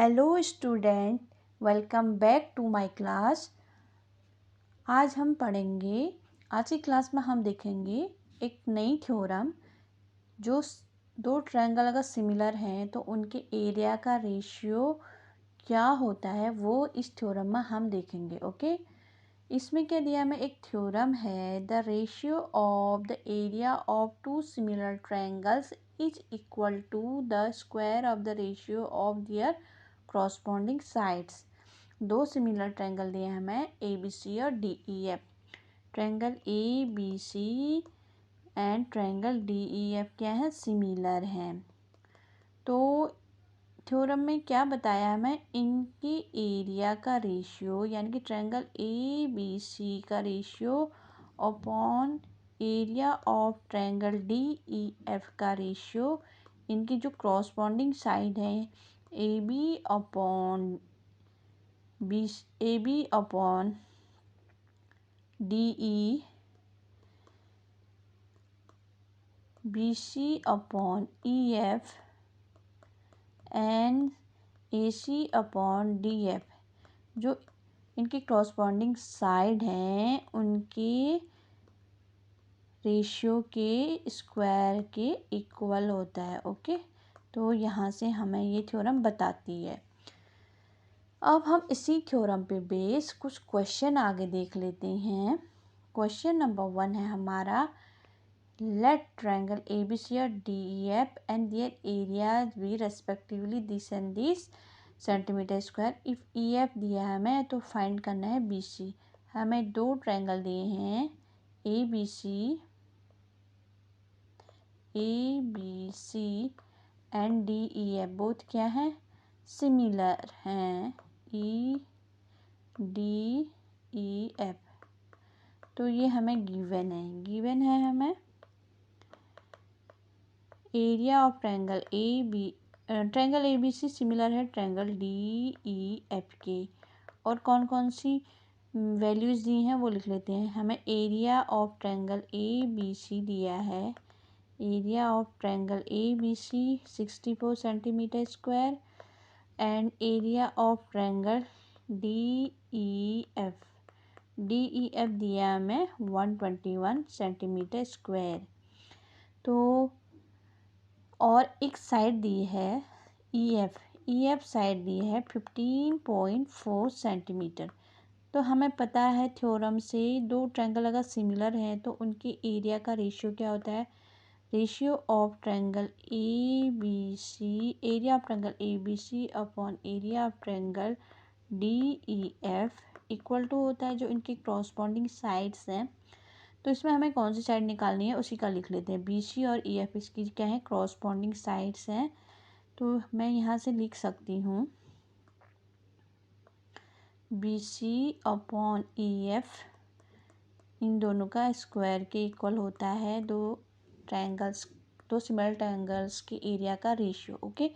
Hello student, welcome back to my class. आज हम पढ़ेंगे, आज की क्लास में हम देखेंगे एक नई थ्योरम जो दो ट्रायंगल अगर सिमिलर हैं तो उनके एरिया का रेशियो क्या होता है वो इस थ्योरम में हम देखेंगे। ओके, इसमें क्या दिया हमें, एक थ्योरम है, the ratio of the area of two similar triangles is equal to the square of the ratio of their corresponding sides. दो सिमिलर ट्रायंगल दिए हमें ए बी सी और D E F. Triangle A B C and triangle D E F क्या है, similar हैं। तो theorem में क्या बताया हमें, इनकी एरिया का रेशियो यानी कि ट्रायंगल ए बी सी का ratio upon area of triangle D E F का रेशियो, इनकी जो क्रॉसपॉन्डिंग साइड है A B upon D E, B C upon E F and A C upon D F, जो इनकी corresponding side हैं उनके ratio के स्क्वायर के इक्वल होता है। ओके, तो यहाँ से हमें ये थ्योरम बताती है। अब हम इसी थ्योरम पे बेस कुछ क्वेश्चन आगे देख लेते हैं। क्वेश्चन नंबर 1 है हमारा, let triangle A B C और D E F and their areas be respectively this and this centimetre square. If E F दिया है हमें तो फाइंड करना है बी सी। हमें दो ट्रायंगल दिए हैं A B C and D E F, both क्या हैं, सिमिलर हैं, ई डी ई एफ। तो ये हमें गिवन है हमें area of triangle A B C similar है ट्रायंगल डी ई एफ के। और कौन कौन सी वैल्यूज़ दी हैं वो लिख लेते हैं। हमें area of triangle A B C दिया है, area of triangle A B C 64 centimetre square and area of triangle D E F दिया हमें 121 सेंटीमीटर स्क्वायर। तो और एक साइड दी है ई एफ साइड दी है 15.4 सेंटीमीटर। तो हमें पता है थ्योरम से दो ट्रायंगल अगर सिमिलर हैं तो उनके एरिया का रेशियो क्या होता है, ratio of triangle A B C, area of triangle A B C upon area of triangle D E F equal to होता है जो इनकी क्रॉसपॉन्डिंग साइड्स हैं। तो इसमें हमें कौन सी साइड निकालनी है उसी का लिख लेते हैं। बी सी और ई एफ इसकी क्या है, क्रॉसपॉन्डिंग साइड्स हैं। तो मैं यहाँ से लिख सकती हूँ B C upon E F, इन दोनों का स्क्वायर के इक्वल होता है दो सिमिलर ट्रायंगल्स के एरिया का रेशियो। ओके,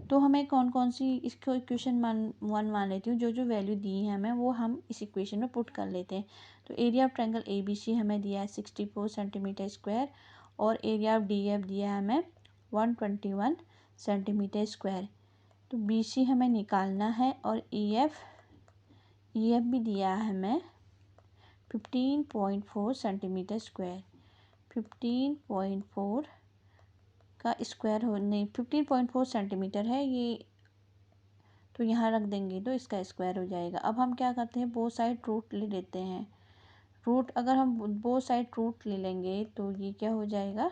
तो हमें कौन कौन सी इसको इक्वेशन वन मान लेती हूँ, जो जो वैल्यू दी है हमें वो हम इस इक्वेशन में पुट कर लेते हैं। तो area of triangle A B C हमें दिया है 64 सेंटीमीटर स्क्वायर और एरिया ऑफ डी एफ दिया है हमें 121 सेंटीमीटर स्क्वायर। तो बी सी हमें निकालना है और ई एफ भी दिया है हमें 15.4 सेंटीमीटर स्क्वायर। 15.4 का स्क्वायर नहीं 15.4 सेंटीमीटर है ये, तो यहाँ रख देंगे तो इसका स्क्वायर हो जाएगा। अब हम क्या करते हैं, बोथ साइड रूट ले लेते हैं। रूट अगर हम बोथ साइड रूट ले लेंगे तो ये क्या हो जाएगा,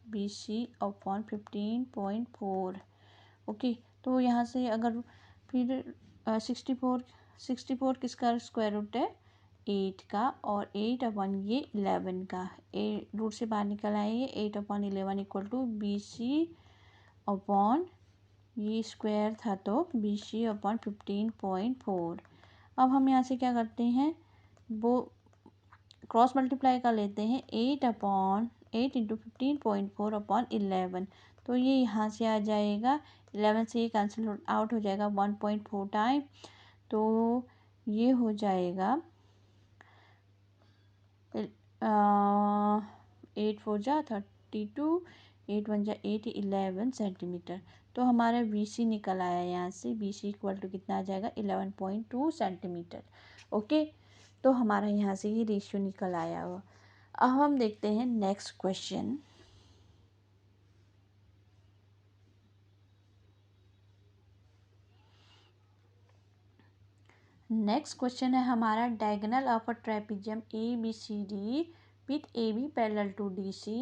बी सी अपॉन 15.4। ओके, तो यहाँ से अगर फिर 64 किसका स्क्वायर रूट है, 8 का, और 8 अपॉन ये 11 का, रूट से बाहर निकल आए ये 8 upon 11 equal to B C upon, ये स्क्वायर था तो बी सी अपॉन 15.4। अब हम यहाँ से क्या करते हैं, वो क्रॉस मल्टीप्लाई कर लेते हैं 8 इंटू 15.4 अपॉन 11। तो ये यहाँ से आ जाएगा, 11 से ये कैंसिल आउट हो जाएगा 1.4 टाइम। तो ये हो जाएगा 8 4 जा 32, 8 वन जा 8, 11 सेंटीमीटर। तो हमारा BC निकल आया यहाँ से, BC इक्वल टू कितना आ जाएगा 11.2 सेंटीमीटर। ओके, तो हमारा यहाँ से ये रेशियो निकल आया हुआ। अब हम देखते हैं नेक्स्ट क्वेश्चन। नेक्स्ट क्वेश्चन है हमारा, diagonal of a trapezium ABCD with AB parallel to DC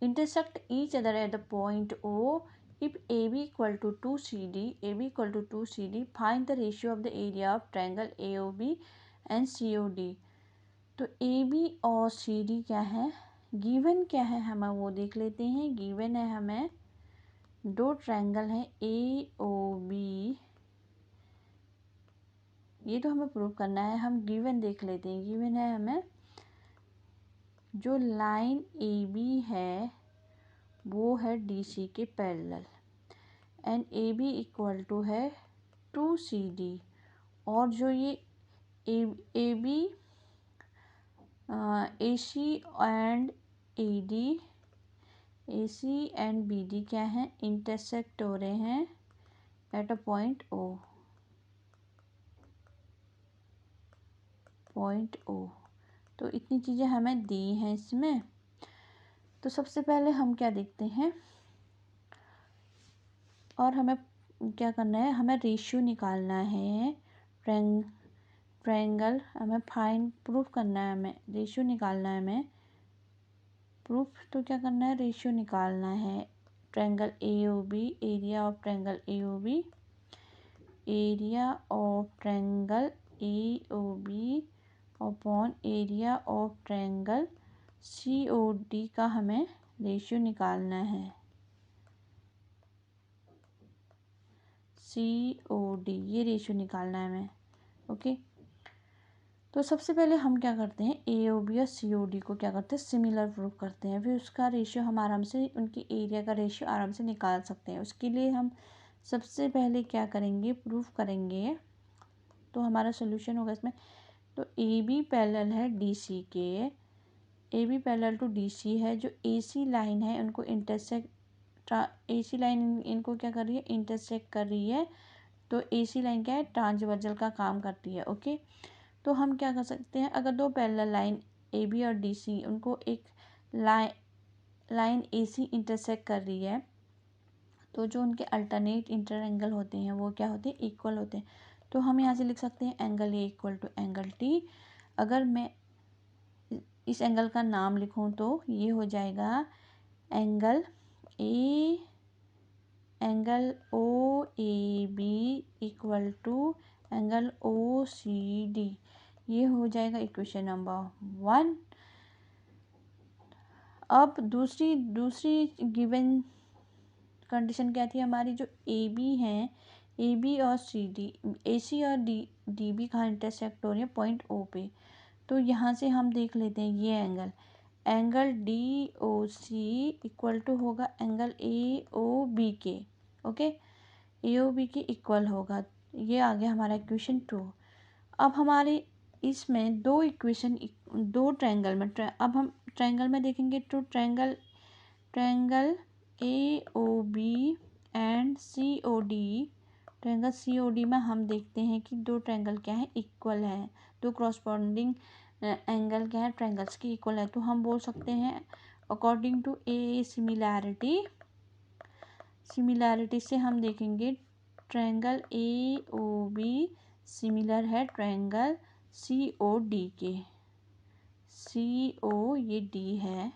intersect each other at the point O. If AB equal to 2CD, AB equal to 2CD, find the ratio of the area of triangle AOB and COD। तो AB और CD क्या है, given क्या है, हमें वो देख लेते हैं। गिवन है हमें दो ट्रायंगल हैं AOB, ये तो हमें प्रूव करना है। हम गिवन देख लेते हैं। गिवन है हमें जो लाइन AB है वो है DC के parallel and AB equal to है 2CD, और जो ये AB AC and AD, AC and BD क्या है, इंटरसेक्ट हो रहे हैं at a point O, point O। तो इतनी चीज़ें हमें दी हैं इसमें। तो सबसे पहले हम क्या देखते हैं, और हमें क्या करना है, हमें रेशियो निकालना है ट्रायंगल, हमें फाइंड प्रूफ करना है, हमें रेशियो निकालना है। हमें प्रूफ तो क्या करना है, रेशियो निकालना है। Triangle AOB, area of triangle AOB, area of triangle AOB upon area of triangle COD का हमें रेशियो निकालना है। COD ये रेशियो निकालना है हमें। ओके, तो सबसे पहले हम क्या करते हैं, AOB और COD को क्या करते हैं, सिमिलर प्रूफ करते हैं। फिर उसका रेशियो हम आराम से, उनकी एरिया का रेशियो आराम से निकाल सकते हैं। उसके लिए हम सबसे पहले क्या करेंगे, प्रूफ करेंगे। तो हमारा सोल्यूशन होगा इसमें, तो AB पैरेलल है DC के, AB पैरेलल टू DC है। जो AC लाइन है उनको AC लाइन इनको क्या कर रही है, इंटरसेक्ट कर रही है। तो AC लाइन क्या है, ट्रांसवर्सल का काम करती है। ओके, तो हम क्या कर सकते हैं, अगर दो पैरेलल लाइन AB और DC, उनको एक लाइन AC इंटरसेक्ट कर रही है, तो जो उनके अल्टरनेट इंटर एंगल होते हैं वो क्या होते हैं, इक्वल होते हैं। तो हम यहाँ से लिख सकते हैं angle A equal to angle T। अगर मैं इस एंगल का नाम लिखूं तो ये हो जाएगा angle A, angle OAB equal to angle OCD। ये हो जाएगा इक्वेशन नंबर 1। अब दूसरी गिवन कंडीशन क्या थी हमारी, जो AB है, AB और CD, AC और DB कहाँ इंटरसेक्ट हो रही है, पॉइंट O पे। तो यहाँ से हम देख लेते हैं ये एंगल DOC इक्वल टू होगा एंगल AOB के। ओके, AOB के इक्वल होगा। ये आ गया हमारा इक्वेशन 2। अब हमारे इसमें दो इक्वेशन, दो ट्रायंगल में अब हम ट्रायंगल में देखेंगे तो triangle AOB and COD, triangle COD में हम देखते हैं कि दो ट्रायंगल क्या है, इक्वल है। दो क्रॉसपोंडिंग एंगल क्या है, ट्रायंगल्स की इक्वल है। तो हम बोल सकते हैं अकॉर्डिंग टू सिमिलैरिटी से हम देखेंगे ट्रायंगल AOB सिमिलर है ट्रायंगल COD के। CO ये D है,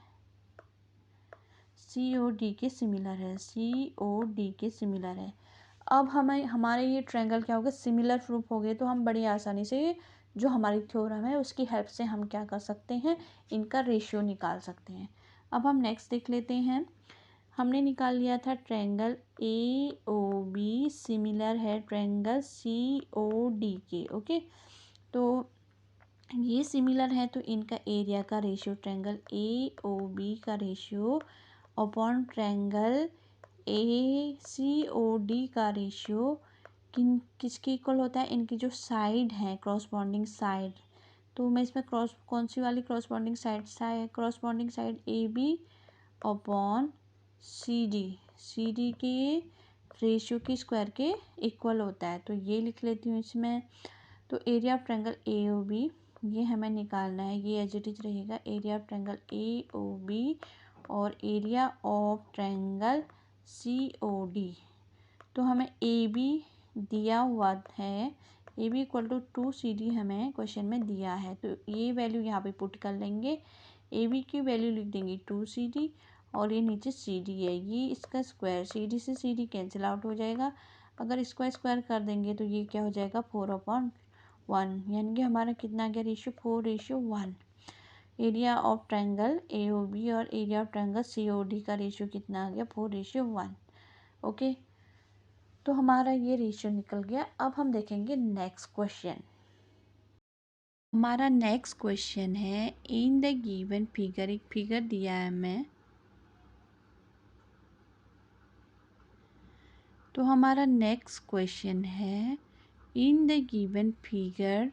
COD के सिमिलर है, COD के सिमिलर है। अब हमें हमारे ये ट्रायंगल क्या हो गए, सिमिलर प्रूफ हो गए। तो हम बड़ी आसानी से जो हमारी थ्योरम है उसकी हेल्प से हम क्या कर सकते हैं, इनका रेशियो निकाल सकते हैं। अब हम नेक्स्ट देख लेते हैं। हमने निकाल लिया था ट्रायंगल AOB सिमिलर है ट्रायंगल COD के। ओके, तो ये सिमिलर है तो इनका एरिया का रेशियो, ट्रायंगल AOB का रेशियो अपॉन ट्रायंगल ACOD का रेशियो किसके इक्वल होता है, इनकी जो साइड है, क्रॉसपॉन्डिंग साइड। तो मैं इसमें कौन सी वाली corresponding side AB upon C D के रेशियो के स्क्वायर के इक्वल होता है, तो ये लिख लेती हूँ इसमें। तो area of triangle A O B ये हमें निकालना है, ये एज इट इज रहेगा area of triangle A O B और area of triangle C O D. तो हमें ए बी दिया हुआ है, A B equal to 2CD हमें क्वेश्चन में दिया है, तो ये वैल्यू यहाँ पे पुट कर लेंगे। ए बी की वैल्यू लिख देंगे 2CD और ये नीचे CD है, ये इसका स्क्वायर, CD से CD कैंसिल आउट हो जाएगा। अगर इसको स्क्वायर कर देंगे तो ये क्या हो जाएगा 4/1, यानी कि हमारा कितना आ गया ratio 4:1। Area of triangle A O B और area of triangle C O D का रेशियो कितना आ गया 4:1। ओके, तो हमारा ये रेशियो निकल गया। अब हम देखेंगे नेक्स्ट क्वेश्चन। हमारा नेक्स्ट क्वेश्चन है इन द गिवन फिगर, एक फिगर दिया है हमें। तो हमारा नेक्स्ट क्वेश्चन है इन द गिवन फिगर,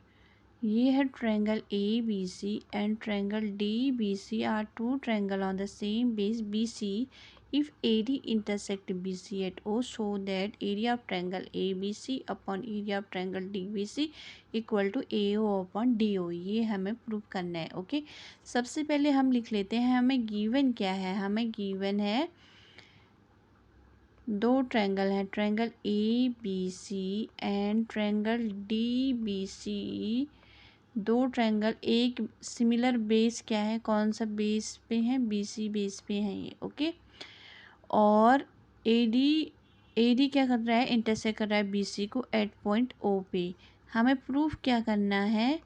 ये है triangle A B C and triangle D B C are two triangle on the same base B C. If AD intersect BC at O, show that area of triangle ABC upon area of triangle DBC equal to AO upon DO। ये हमें prove करना है। Okay, सबसे पहले हम लिख लेते हैं हमें गिवन क्या है। हमें गिवन है दो ट्रायंगल हैं, triangle ABC and triangle DBC। दो ट्रायंगल, एक सिमिलर बेस क्या है, कौन सा बेस पे है, BC बेस पे है ये। ओके, और एडी क्या कर रहा है, इंटरसेक्ट कर रहा है बीसी को एट पॉइंट ओ पे। हमें प्रूफ क्या करना है,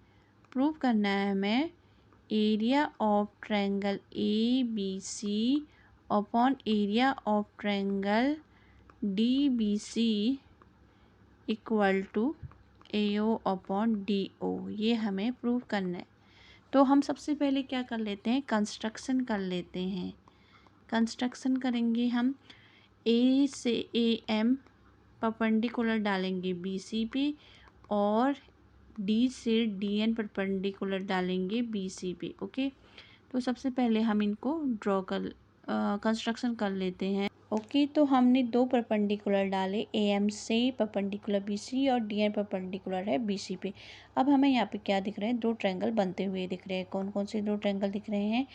प्रूफ करना है हमें area of triangle A B C upon area of triangle D B C equal to A O upon D O. ये हमें प्रूफ करना है। तो हम सबसे पहले क्या कर लेते हैं, कंस्ट्रक्शन कर लेते हैं। कंस्ट्रक्शन करेंगे हम, ए से ए एम परपेंडिकुलर डालेंगे बी सी पे और डी से डी एन परपेंडिकुलर डालेंगे बी सी पे। ओके, तो सबसे पहले हम इनको ड्रॉ कर कंस्ट्रक्शन कर लेते हैं। ओके, तो हमने दो परपेंडिकुलर डाले, ए एम से परपेंडिकुलर बी सी और डी एन परपेंडिकुलर है बी सी पे। अब हमें यहाँ पे क्या दिख रहे हैं, दो ट्रायंगल बनते हुए दिख रहे हैं। कौन कौन से दो ट्रायंगल दिख रहे हैं,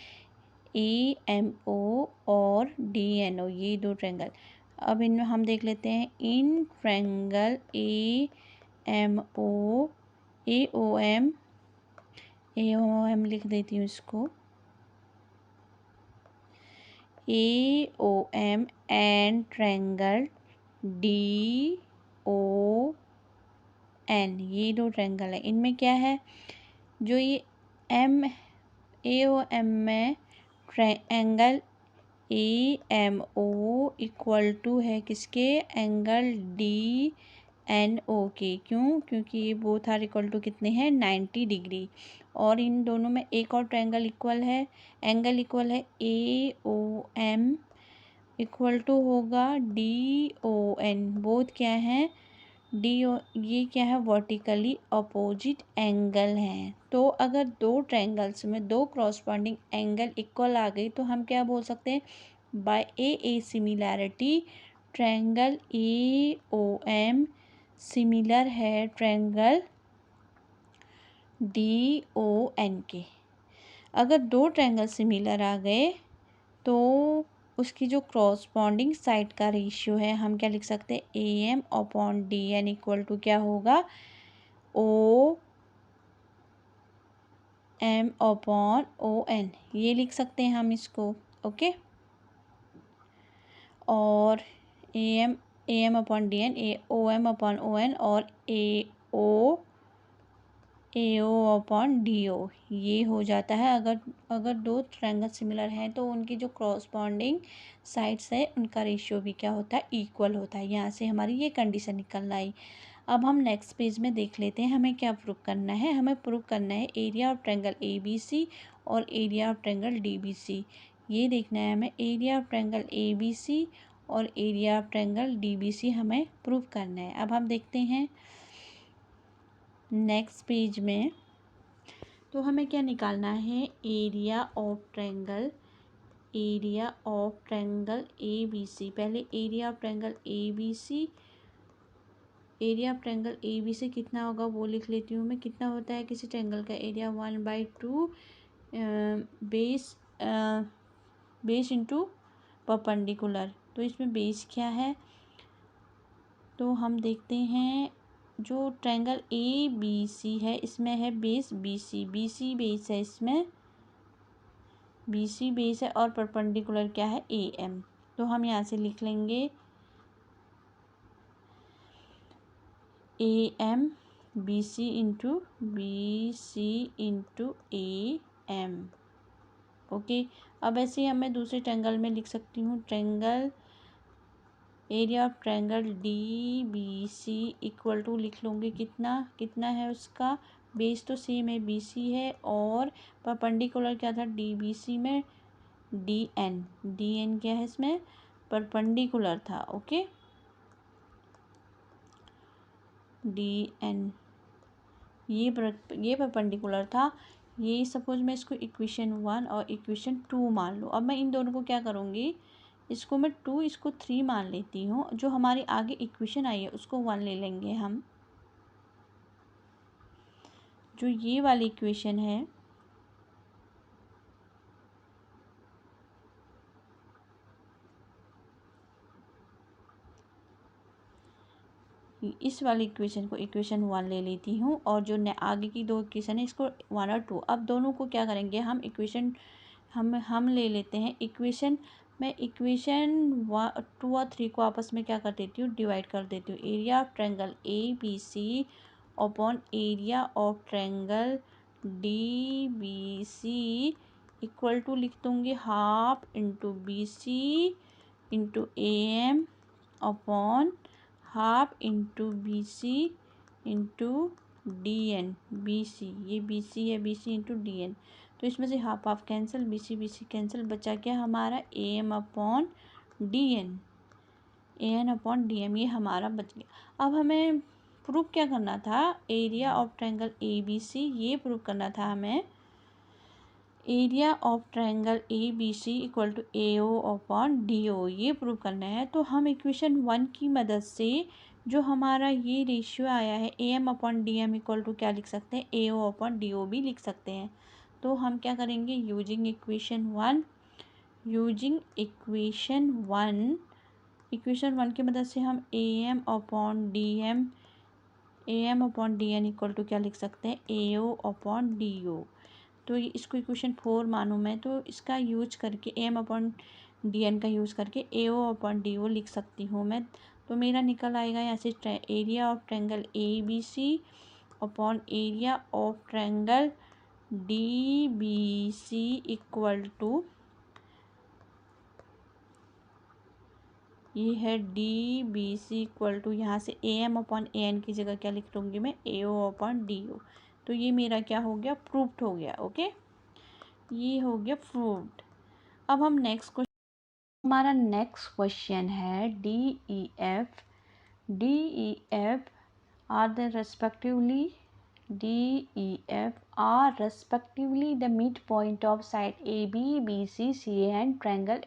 ए एम ओ और डी एन ओ, ये दो ट्रायंगल। अब इनमें हम देख लेते हैं इन triangle A M O, A O M लिख देती हूँ इसको, A O M and triangle D O N, ये दो ट्रायंगल है। इनमें क्या है, जो ये एम ए ओ एम में triangle A M O equal to है किसके, एंगल डी एन ओ के। क्यों, क्योंकि ये बोथ आर इक्वल टू कितने हैं 90 डिग्री। और इन दोनों में एक और ट्रायंगल इक्वल है, एंगल इक्वल है ए ओ एम इक्वल टू होगा डी ओ एन। बोथ क्या हैं, डी ओ, ये क्या है वर्टिकली अपोजिट एंगल हैं। तो अगर दो ट्रायंगल्स में दो क्रॉसपॉन्डिंग एंगल इक्वल आ गई तो हम क्या बोल सकते हैं, by A similarity triangle A O M similar है ट्रायंगल डी ओ एन के। अगर दो ट्रायंगल सिमिलर आ गए तो उसकी जो क्रॉसपॉन्डिंग साइड का रेशियो है, हम क्या लिख सकते हैं, A M upon D N equal to क्या होगा, O M upon O N, ये लिख सकते हैं हम इसको। ओके, और A M upon D N, A O M upon O N और A O upon D O, ये हो जाता है। अगर दो ट्रायंगल सिमिलर हैं तो उनकी जो क्रॉसपॉन्डिंग साइड्स है उनका रेशियो भी क्या होता है, इक्वल होता है। यहाँ से हमारी ये कंडीशन निकल आई। अब हम नेक्स्ट पेज में देख लेते हैं हमें क्या प्रूव करना है। हमें प्रूव करना है area of triangle A B C और area of triangle D B C. ये देखना है हमें area of triangle A B C और area of triangle D B C हमें प्रूव करना है। अब हम देखते हैं नेक्स्ट पेज में, तो हमें क्या निकालना है, area of triangle area of triangle A B C. पहले area of triangle A B C, area of triangle A B C कितना होगा वो लिख लेती हूँ मैं। कितना होता है किसी ट्रायंगल का एरिया? 1/2 base into perpendicular. तो इसमें बेस क्या है तो हम देखते हैं, जो ट्रायंगल ए बी सी है इसमें है base B C, B C base है इसमें, बी सी बेस है और परपेंडिकुलर क्या है? A M. तो हम यहाँ से लिख लेंगे A M B C into A M. Okay, अब ऐसे ही मैं दूसरे ट्रायंगल में लिख सकती हूँ। Triangle area of triangle D B C equal to लिख लूँगी कितना, कितना है उसका बेस तो सेम है बी सी है, और परपेंडिकुलर क्या था डी बी सी में? D N. डी एन क्या है इसमें? परपेंडिकुलर था। ओके, डी एन ये परपेंडिकुलर था। ये सपोज मैं इसको इक्वेशन 1 और इक्वेशन 2 मान लूँ। अब मैं इन दोनों को क्या करूँगी, इसको मैं 2 इसको 3 मान लेती हूँ। जो हमारी आगे इक्वेशन आई है उसको 1 ले लेंगे हम। जो ये वाली इक्वेशन है इस वाली इक्वेशन को इक्वेशन 1 ले लेती हूँ, और जो आगे की दो इक्वेशन है इसको 1 और 2। अब दोनों को क्या करेंगे हम इक्वेशन हम ले लेते हैं इक्वेशन। मैं इक्वेशन 2 और 3 को आपस में क्या कर देती हूँ? डिवाइड कर देती हूँ। Area of triangle A B C upon area of triangle D B C equal to लिख दूँगी half into B C into A M upon half into B C into D N. B C, ये B C है, B C into D N. तो इसमें से half half cancel, B C cancel, बचा क्या हमारा? A M upon D N, A N upon D M, ये हमारा बच गया। अब हमें प्रूफ क्या करना था? Area of triangle A B C, ये प्रूफ करना था हमें। Area of triangle A B C equal to A O upon D O, ये प्रूव करना है। तो हम इक्वेशन 1 की मदद से जो हमारा ये रेशियो आया है A M upon D M equal to क्या लिख सकते हैं? ए ओ अपॉन डी ओ भी लिख सकते हैं। तो हम क्या करेंगे? यूजिंग इक्वेशन 1 की मदद से हम A M upon D N equal to क्या लिख सकते हैं? A O upon D O. तो ये इसको इक्वेशन 4 मानूँ मैं, तो इसका यूज करके A M upon D N का यूज़ करके ए ओ अपॉन डी ओ लिख सकती हूँ मैं। तो मेरा निकल आएगा यहाँ से area of triangle A B C upon area of triangle D B C equal to, ये है D B C equal to, यहाँ से A M upon A N की जगह क्या लिख लूँगी मैं? A O upon D O. तो ये मेरा क्या हो गया? प्रूफ्ड हो गया। ओके, ये हो गया प्रूव्ड। अब हम हमारा नेक्स्ट क्वेश्चन है D E F are the respectively the mid point of side A B B C C and triangle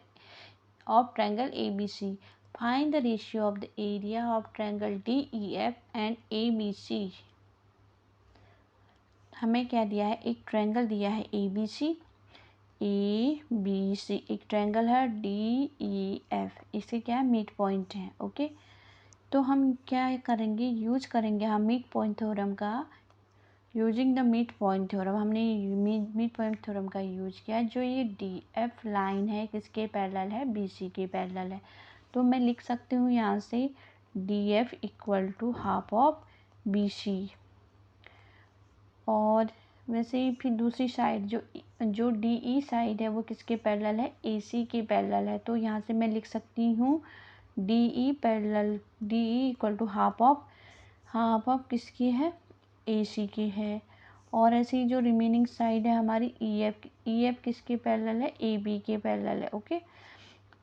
of triangle A B C. Find the ratio of the area of triangle D E F and A B C. हमें क्या दिया है? एक triangle दिया है A B सी, एक triangle है D E F, इसके क्या है? मिड पॉइंट है। ओके, तो हम क्या करेंगे? यूज करेंगे हम मिड पॉइंट थ्योरम का। Using the mid point theorem, हमने मिड पॉइंट थ्योरम का यूज किया है। जो ये डी एफ लाइन है किसके पैरेलल है? बी सी के पैरेलल है। तो मैं लिख सकती हूँ यहाँ से D F equal to half of B C. और वैसे ही फिर दूसरी साइड जो डी ई साइड है वो किसके पैरेलल है? ए सी के पैरेलल है। तो यहाँ से मैं लिख सकती हूँ D E equal to half of किसकी है? ए सी की है। और ऐसे ही जो रिमेनिंग साइड है हमारी ई एफ किसके पैरेलल है? ए बी के पैरेलल है। ओके,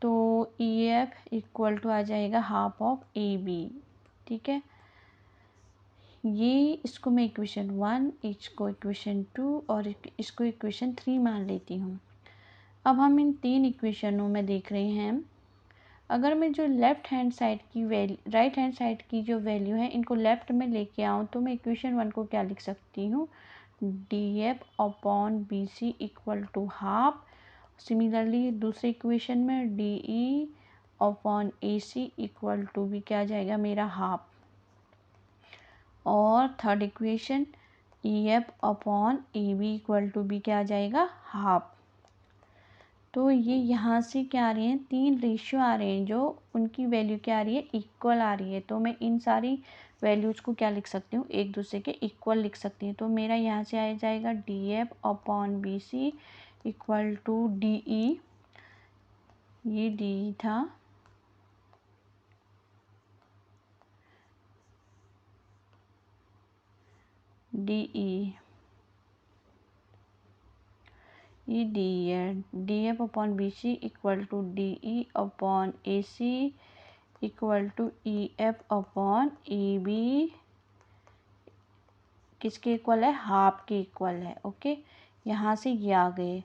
तो ई एफ इक्वल टू आ जाएगा हाफ ऑफ ए बी। ठीक है, ये इसको मैं इक्वेशन 1, इसको इक्वेशन 2 और इसको इक्वेशन 3 मान लेती हूँ। अब हम इन तीन इक्वेशनों में देख रहे हैं, अगर मैं जो लेफ़्ट हैंड साइड की वैल्यू राइट हैंड साइड की जो वैल्यू है इनको लेफ़्ट में लेके आऊँ तो मैं इक्वेशन 1 को क्या लिख सकती हूँ, DF upon BC equal to half. Similarly दूसरे इक्वेशन में DE upon AC equal to भी क्या आ जाएगा मेरा हाफ। और third equation EF upon AB equal to भी क्या आ जाएगा, हाफ। तो ये यहाँ से क्या आ रहे हैं, तीन रेशियो आ रहे हैं जो उनकी वैल्यू क्या आ रही है, इक्वल आ रही है। तो मैं इन सारी वैल्यूज़ को क्या लिख सकती हूँ, एक दूसरे के इक्वल लिख सकती हूँ। तो मेरा यहाँ से आ जाएगा DF upon BC equal to DE, ये DE था, DE, ये DE है, DF upon BC equal to DE upon AC equal to EF upon AB, किसके इक्वल है, हाफ के इक्वल है। ओके, यहाँ से ये आ गए।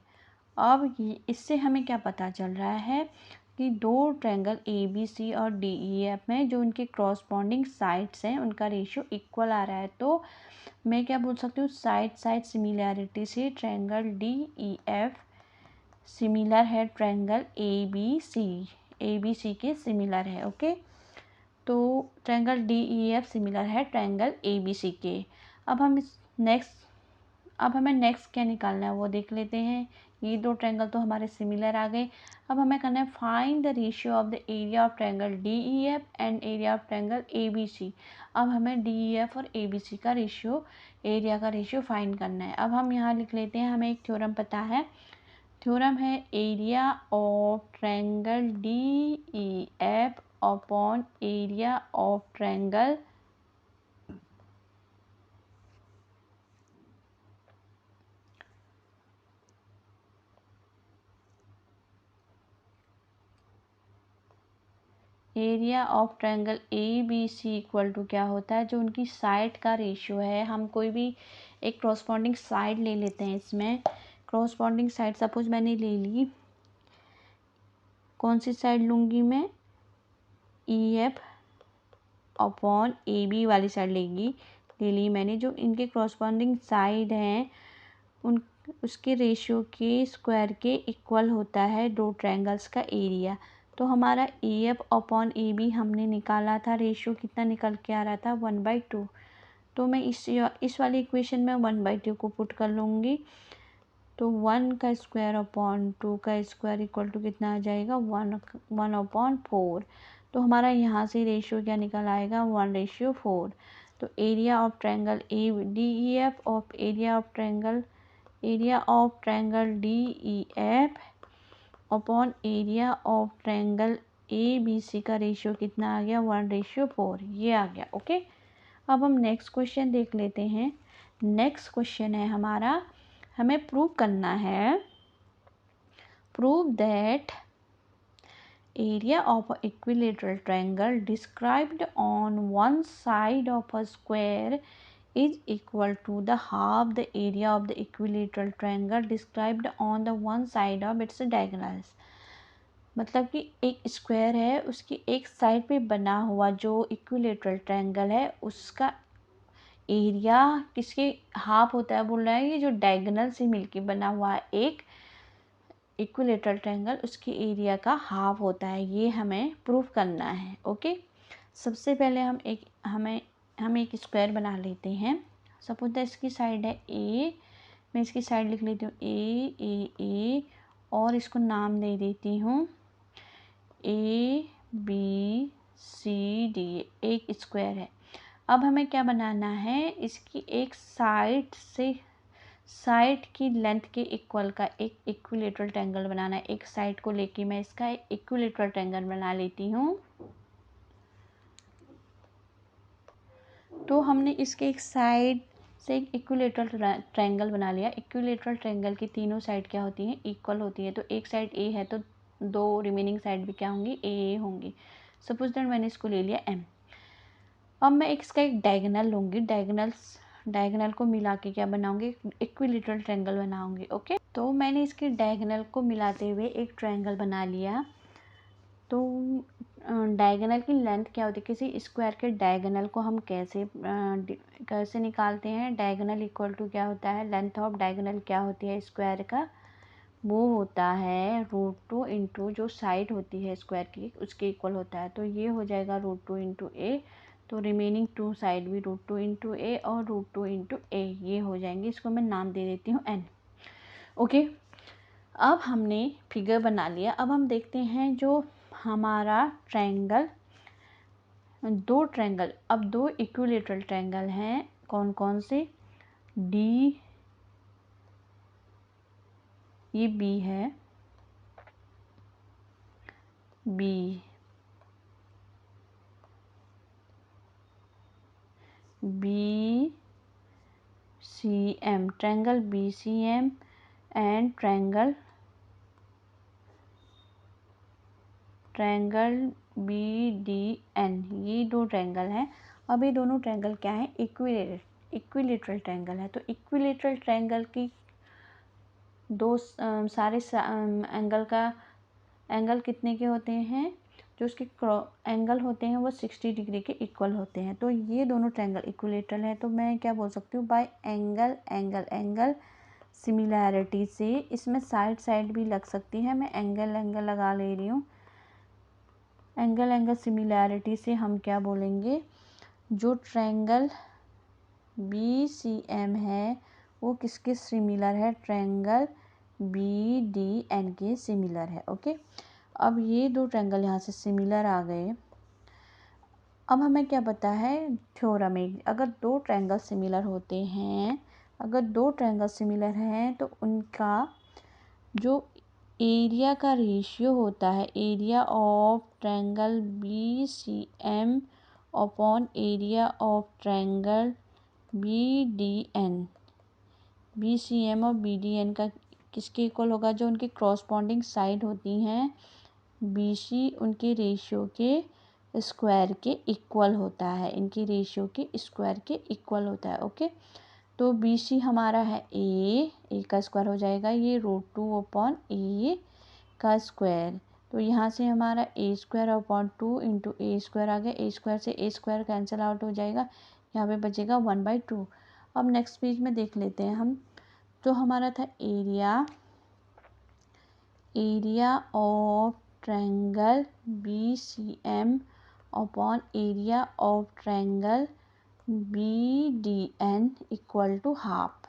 अब इससे हमें क्या पता चल रहा है कि दो ट्रायंगल ABC और DEF में जो उनके क्रॉसपॉन्डिंग साइड्स हैं उनका रेशियो इक्वल आ रहा है। तो मैं क्या बोल सकती हूँ, साइड साइड सिमिलैरिटी से ट्रायंगल DEF सिमिलर है ट्रायंगल ABC के सिमिलर है। ओके, तो ट्रायंगल DEF सिमिलर है ट्रायंगल ABC के। अब हमें नेक्स्ट क्या निकालना है वो देख लेते हैं। ये दो ट्रायंगल तो हमारे सिमिलर आ गए। अब हमें करना है find the ratio of the area of triangle DEF and area of triangle ABC। अब हमें DEF और ABC का रेशियो, एरिया का रेशियो फाइंड करना है। अब हम यहाँ लिख लेते हैं, हमें एक थ्योरम पता है, थ्योरम है area of triangle DEF upon area of triangle area of triangle ABC equal to क्या होता है, जो उनकी साइड का रेशियो है। हम कोई भी एक क्रॉसपॉन्डिंग साइड ले लेते हैं। इसमें क्रॉसपॉन्डिंग साइड सपोज मैंने ले ली, कौन सी साइड लूँगी मैं, EF अपॉन AB वाली साइड ले ली मैंने। जो इनके क्रॉसपॉन्डिंग साइड हैं उन उसके रेशियो के स्क्वायर के इक्वल होता है दो ट्रायंगल्स का एरिया। तो हमारा EF अपॉन AB हमने निकाला था, रेशियो कितना निकल के आ रहा था, 1/2। तो मैं इस वाली इक्वेशन में 1/2 को पुट कर लूँगी। तो 1 का स्क्वायर अपॉन 2 का स्क्वायर इक्वल टू कितना आ जाएगा, 1/4। तो हमारा यहाँ से रेशियो क्या निकल आएगा, 1/4। तो area of triangle DEF of area of triangle DEF upon area of triangle ABC का रेशियो कितना आ गया, 1/4, ये आ गया। ओके, अब हम नेक्स्ट क्वेश्चन देख लेते हैं। नेक्स्ट क्वेश्चन है हमारा, हमें प्रूव करना है, prove that area of an equilateral triangle described on one side of a square is equal to the half the area of the equilateral triangle described on the one side of its diagonals। मतलब कि एक square है, उसकी एक side पे बना हुआ जो इक्विलेटरल ट्रायंगल है उसका एरिया किसके हाफ होता है, बोल रहा है ये जो डायगोनल से मिलके बना हुआ है एक इक्विलेटरल ट्रायंगल, उसके एरिया का हाफ होता है। ये हमें प्रूफ करना है। ओके, सबसे पहले हम एक स्क्वायर बना लेते हैं। सपोज दैट इसकी साइड है A, मैं इसकी साइड लिख लेती हूँ A और इसको नाम दे देती हूँ ABCD, एक स्क्वायर है। अब हमें क्या बनाना है, इसकी एक साइड की लेंथ के इक्वल का एक इक्विलेटरल ट्रायंगल बनाना है। एक साइड को लेके मैं इसका इक्विलेटरल ट्रायंगल बना लेती हूँ। तो हमने इसके एक साइड से एक इक्विलेटरल ट्रायंगल बना लिया। इक्विलेटरल ट्रायंगल की तीनों साइड क्या होती हैं, इक्वल होती है। तो एक साइड A है तो दो रिमेनिंग साइड भी क्या होंगी, A होंगी। सपोज दैट मैंने इसको ले लिया M। अब मैं इसका एक डायगोनल लूँगी, डायगोनल को मिला के क्या बनाऊंगी, इक्विलेटरल ट्रायंगल बनाऊंगी। ओके, तो मैंने इसके डायगोनल को मिलाते हुए एक ट्रायंगल बना लिया। तो डायगोनल की लेंथ क्या होती है, किसी स्क्वायर के डायगोनल को हम कैसे निकालते हैं। डायगोनल इक्वल टू क्या होता है, लेंथ ऑफ डायगोनल क्या होती है स्क्वायर का, वो होता है √2 इंटू जो साइड होती है स्क्वायर की उसके इक्वल होता है। तो ये हो जाएगा √2 इंटू ए, तो रिमेनिंग 2 साइड भी √2 इंटू ए और √2 इंटू ए ये हो जाएंगे। इसको मैं नाम दे देती हूँ n। ओके, अब हमने फिगर बना लिया। अब हम देखते हैं जो हमारा ट्रायंगल, अब दो इक्विलेटरल ट्रायंगल हैं, कौन कौन से, डी, ये बी है, B, B C M, triangle B C M and triangle B D N, ये दो ट्रायंगल हैं। अब ये दोनों ट्रायंगल क्या हैं, इक्विलेटरल ट्रायंगल है। तो इक्विलेटरल ट्रायंगल की दो सारे एंगल कितने के होते हैं, जो उसके एंगल होते हैं वो 60 डिग्री के इक्वल होते हैं। तो ये दोनों ट्रायंगल इक्विलेटरल है। तो मैं क्या बोल सकती हूँ, बाय एंगल सिमिलैरिटी से, इसमें साइड भी लग सकती है, मैं एंगल लगा ले रही हूँ। एंगल सिमिलैरिटी से हम क्या बोलेंगे, जो ट्रायंगल बी सी एम है वो किसके सिमिलर है, ट्रायंगल बी डी एन के सिमिलर है। ओके, अब ये दो ट्रायंगल यहाँ से सिमिलर आ गए। अब हमें क्या पता है थ्योरम में, अगर दो ट्रायंगल सिमिलर होते हैं, तो उनका जो एरिया का रेशियो होता है, area of triangle B C M upon area of triangle B D N, B C M और बी डी एन का किसके इक्वल होगा, जो उनकी क्रॉसपॉन्डिंग साइड होती हैं बी सी, उनके रेशियो के स्क्वायर के इक्वल होता है, इनकी रेशियो के स्क्वायर के इक्वल होता है। ओके, तो बी सी हमारा है ए का स्क्वायर हो जाएगा ये √2 अपॉन ए का स्क्वायर। तो यहाँ से हमारा ए स्क्वायर अपॉन 2 इंटू ए स्क्वायर आ गया, ए स्क्वायर से ए स्क्वायर कैंसिल आउट हो जाएगा, यहाँ पे बचेगा 1/2। अब नेक्स्ट पेज में देख लेते हैं हम, जो हमारा था area of triangle B C M upon area of triangle B D N equal to half.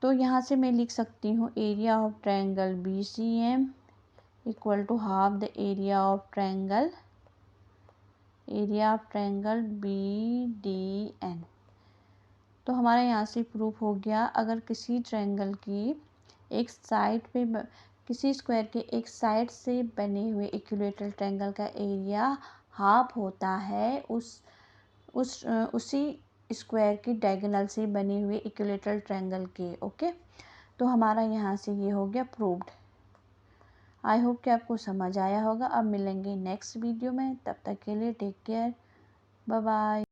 तो यहाँ से मैं लिख सकती हूँ area of triangle B C M equal to half the area of triangle B D N. तो हमारा यहाँ से प्रूफ हो गया, अगर किसी ट्रायंगल की एक साइड पे किसी स्क्वायर के एक साइड से बने हुए इक्विलेटरल ट्रायंगल का एरिया हाफ होता है उसी स्क्वायर की डायगोनल से बने हुए इक्विलेटरल ट्रायंगल के। ओके, तो हमारा यहाँ से ये हो गया प्रूव्ड। आई होप कि आपको समझ आया होगा। अब मिलेंगे नेक्स्ट वीडियो में, तब तक के लिए टेक केयर, बाय बाय।